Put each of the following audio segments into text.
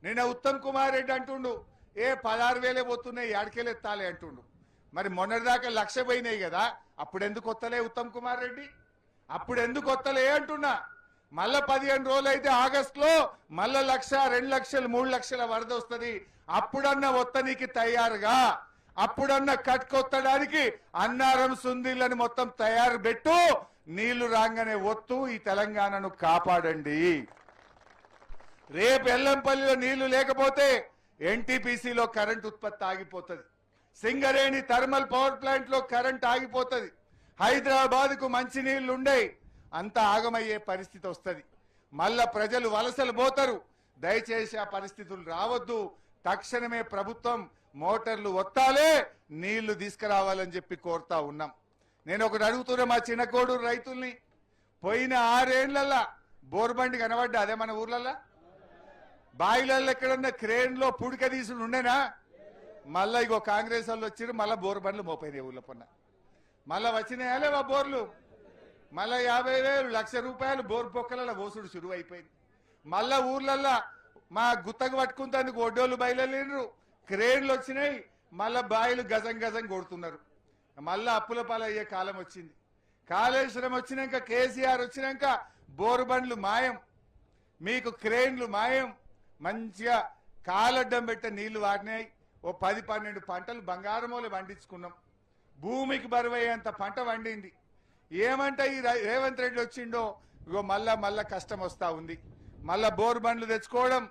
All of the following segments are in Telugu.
నిన్న ఉత్తమ్ కుమార్ రెడ్డి అంటుండు ఏ 16,000 పోతున్నాయి ఏడకెళ్ళెత్తాలి అంటుండు. మరి మొన్నటిదాకా 1,00,000 పోయినాయి కదా, అప్పుడు ఎందుకు వస్తలే ఉత్తమ్ కుమార్ రెడ్డి? అప్పుడు ఎందుకు వస్తలే అంటున్నా. మళ్ళా 15 రోజులు అయితే ఆగస్టులో మళ్ళా 1,00,000, 2 లక్షలు, 3 లక్షల వరద వస్తుంది. అప్పుడన్నా వత్తనికి తయారుగా, అప్పుడన్నా కట్టుకొత్తడానికి అన్నారం సుందీళ్ళని మొత్తం తయారు పెట్టు. నీళ్లు రాగానే ఒత్తు ఈ తెలంగాణను కాపాడండి. రేపు ఎల్లంపల్లిలో నీళ్లు లేకపోతే ఎన్టీపీసీలో కరెంట్ ఉత్పత్తి ఆగిపోతుంది. సింగరేణి థర్మల్ పవర్ ప్లాంట్ లో కరెంట్ ఆగిపోతుంది. హైదరాబాద్ కు మంచి నీళ్లు ఉండేవి, అంత ఆగమయ్యే పరిస్థితి వస్తుంది. మళ్ళా ప్రజలు వలసలు పోతారు. దయచేసి ఆ పరిస్థితులు రావద్దు. తక్షణమే ప్రభుత్వం మోటార్లు ఒత్తాలే, నీళ్లు తీసుకురావాలని చెప్పి కోరుతా ఉన్నాం. నేను ఒకటి అడుగుతున్నా మా చిన్నకోడూరు రైతుల్ని, పోయిన 6 ఏళ్లల్లా బోర్బండి కనబడ్డా అదే మన ఊర్లల్లా? బాయిలల్లో ఎక్కడన్నా క్రేన్ లో పుడిక తీసుడు ఉండేనా? మళ్ళా ఇగో కాంగ్రెస్ వాళ్ళు వచ్చారు, మళ్ళా బోర్బండ్లు మోపోయినాయి ఊళ్ళో పొన్న. మళ్ళా వచ్చినాయా లేవా బోర్లు? మళ్ళా 50,000, 1,00,000 రూపాయలు బోర్ పొక్కలలో ఓసుడు చురువు అయిపోయింది. మళ్ళా ఊర్లల్లా మా గుత్తకు పట్టుకుంటేందుకు ఒడ్డోళ్ళు బయలుదేరు, క్రేన్లు వచ్చినాయి, మళ్ళా బాయిలు గజం గజం కొడుతున్నారు. మళ్ళా అప్పుల పాలయ్యే కాలం వచ్చింది. కాళేశ్వరం వచ్చినాక, కేసీఆర్ వచ్చినాక బోరు బండ్లు మాయం, మీకు క్రేన్లు మాయం. మంచిగా కాలడ్డం పెట్టే నీళ్లు వాడినాయి. ఓ 10-12 పంటలు బంగారమూల పండించుకున్నాం. భూమికి బరువయ్యేంత పంట వండింది. ఏమంటే ఈ రేవంత్ రెడ్డి వచ్చిండో ఇగో మళ్ళా కష్టం వస్తా ఉంది. మళ్ళా బోరు బండ్లు తెచ్చుకోవడం,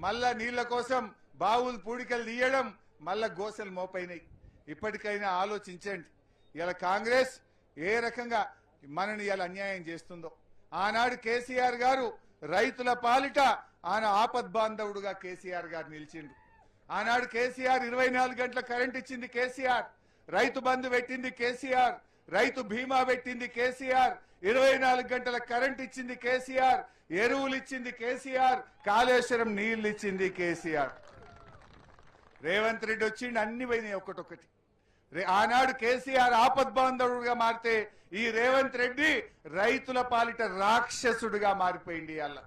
మళ్ళా నీళ్ల కోసం బావులు పూడికలు తీయడం, మళ్ళా గోసెలు మోపైనాయి. ఇప్పటికైనా ఆలోచించండి. ఇలా కాంగ్రెస్ ఏ రకంగా మనని ఇలా అన్యాయం చేస్తుందో. ఆనాడు కేసీఆర్ గారు రైతుల పాలిట ఆయన ఆపద్బాంధవుడుగా కేసీఆర్ గారు నిలిచిండు. ఆనాడు కేసీఆర్ 24 గంటల కరెంట్ ఇచ్చింది కేసీఆర్, రైతు బంధు పెట్టింది కేసీఆర్, రైతు బీమా పెట్టింది కేసీఆర్, 24 గంటల కరెంట్ ఇచ్చింది కేసీఆర్, ఎరువులు ఇచ్చింది కేసీఆర్, కాళేశ్వరం నీళ్లు ఇచ్చింది కేసీఆర్. రేవంత్ రెడ్డి వచ్చిండు, అన్ని పోయినాయి ఒక్కటొక్కటి. ఆనాడు కేసీఆర్ ఆపద్బాంధవుడుగా మారితే ఈ రేవంత్ రెడ్డి రైతుల పాలిట రాక్షసుడుగా మారిపోయింది. అలా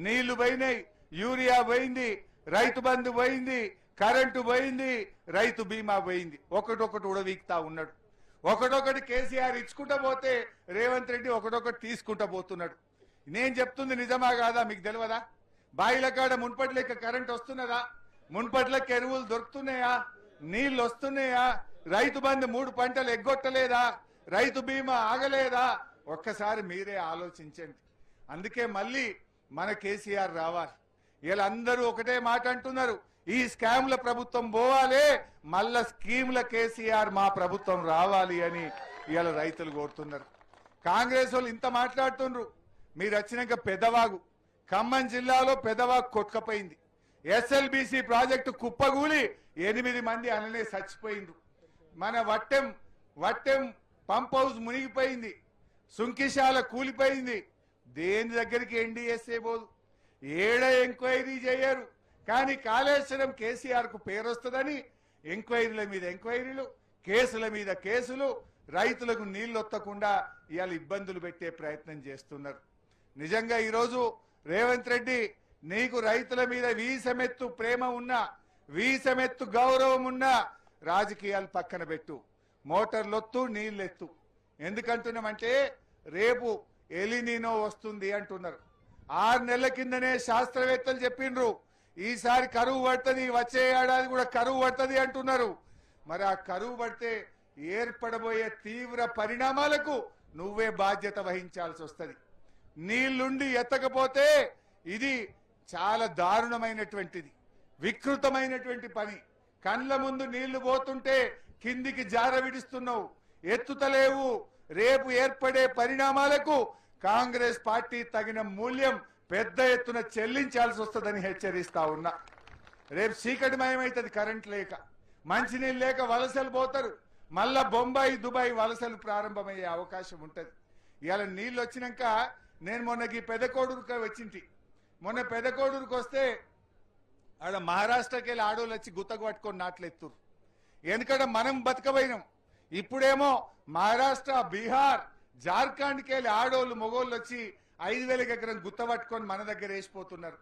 నీళ్లు పోయినాయి, యూరియా పోయింది, రైతు బంధు పోయింది, కరెంటు పోయింది, రైతు బీమా పోయింది. ఒకటొకటి ఉడవీక్తా ఉన్నాడు. ఒకటొకటి కేసీఆర్ ఇచ్చుకుంటా పోతే రేవంత్ రెడ్డి ఒకటొకటి తీసుకుంటా పోతున్నాడు. నేను చెప్తుంది నిజమా కాదా మీకు తెలియదా? బాయిల కాడ మున్పటి లెక్క కరెంట్ వస్తున్నదా? మున్పటి లెక్క ఎరువులు దొరుకుతున్నాయా? నీళ్లు వస్తున్నాయా? రైతు బంధు 3 పంటలు ఎగ్గొట్టలేదా? రైతు బీమా ఆగలేదా? ఒక్కసారి మీరే ఆలోచించండి. అందుకే మళ్ళీ మన కేసీఆర్ రావాలి. వీళ్ళందరూ ఒకటే మాట అంటున్నారు, ఈ స్కామ్ల ప్రభుత్వం పోవాలి, మళ్ళా స్కీమ్ల కేసీఆర్ మా ప్రభుత్వం రావాలి అని ఇవాళ రైతులు కోరుతున్నారు. కాంగ్రెస్ వాళ్ళు ఇంత మాట్లాడుతున్నారు. మీరు వచ్చినాక పెదవాగు, ఖమ్మం జిల్లాలో పెదవాగు కొట్టుకపోయింది. ఎస్ఎల్బిసి ప్రాజెక్టు కుప్పగూలి 8 మంది అననే చచ్చిపోయిండ్రు. మన వట్టెం పంప్ హౌస్ మునిగిపోయింది, సుంకిశాల కూలిపోయింది. దేని దగ్గరికి ఎన్డీఎస్ఏ పోదు, ఏడ ఎంక్వైరీ చేయరు. కానీ కాళేశ్వరం కేసీఆర్ కు పేరు వస్తుందని ఎంక్వైరీల మీద ఎంక్వైరీలు, కేసుల మీద కేసులు, రైతులకు నీళ్లు వత్తకుండా ఇవాళ ఇబ్బందులు పెట్టే ప్రయత్నం చేస్తున్నారు. నిజంగా ఈరోజు రేవంత్ రెడ్డి, నీకు రైతుల మీద వీసమెత్తు ప్రేమ ఉన్నా, వీసమెత్తు గౌరవం ఉన్నా రాజకీయాలు పక్కన పెట్టు, మోటార్లొత్తు, నీళ్ళెత్తు. ఎందుకంటున్నామంటే రేపు ఎలినినో వస్తుంది అంటున్నారు. 6 నెలల కిందనే శాస్త్రవేత్తలు చెప్పిండ్రు ఈసారి కరువు పడుతుంది, వచ్చే ఏడాది కూడా కరువు పడుతుంది అంటున్నారు. మరి ఆ కరువు పడితే ఏర్పడబోయే తీవ్ర పరిణామాలకు నువ్వే బాధ్యత వహించాల్సి వస్తుంది. నీళ్లుండి ఎత్తకపోతే ఇది చాలా దారుణమైనటువంటిది, వికృతమైనటువంటి పని. కండ్ల ముందు నీళ్లు పోతుంటే కిందికి జార విడుస్తున్నావు, ఎత్తుతలేవు. రేపు ఏర్పడే పరిణామాలకు కాంగ్రెస్ పార్టీ తగిన మూల్యం పెద్ద ఎత్తున చెల్లించాల్సి వస్తుందని హెచ్చరిస్తా ఉన్నా. రేపు చీకటిమయమైతుంది, కరెంట్ లేక, మంచినీళ్ళు లేక వలసలు పోతారు. మళ్ళా బొంబాయి, దుబాయ్ వలసలు ప్రారంభమయ్యే అవకాశం ఉంటుంది. ఇవాళ నీళ్ళు వచ్చినాక నేను మొన్నకి పెదకోడూరుకి వచ్చింటి. మొన్న పెదకోడూరుకి వస్తే ఆడ మహారాష్ట్రకి వెళ్ళి ఆడోళ్ళు వచ్చి గుత్తకు పట్టుకొని నాట్లెత్తురు. ఎందుకంటే మనం బతకబోయినాం. ఇప్పుడేమో మహారాష్ట్ర, బీహార్, జార్ఖండ్కి వెళ్ళి ఆడోళ్ళు, మొగోళ్ళు వచ్చి 5,000 ఎకరం గుత్త పట్టుకొని మన దగ్గర వేసిపోతున్నారు.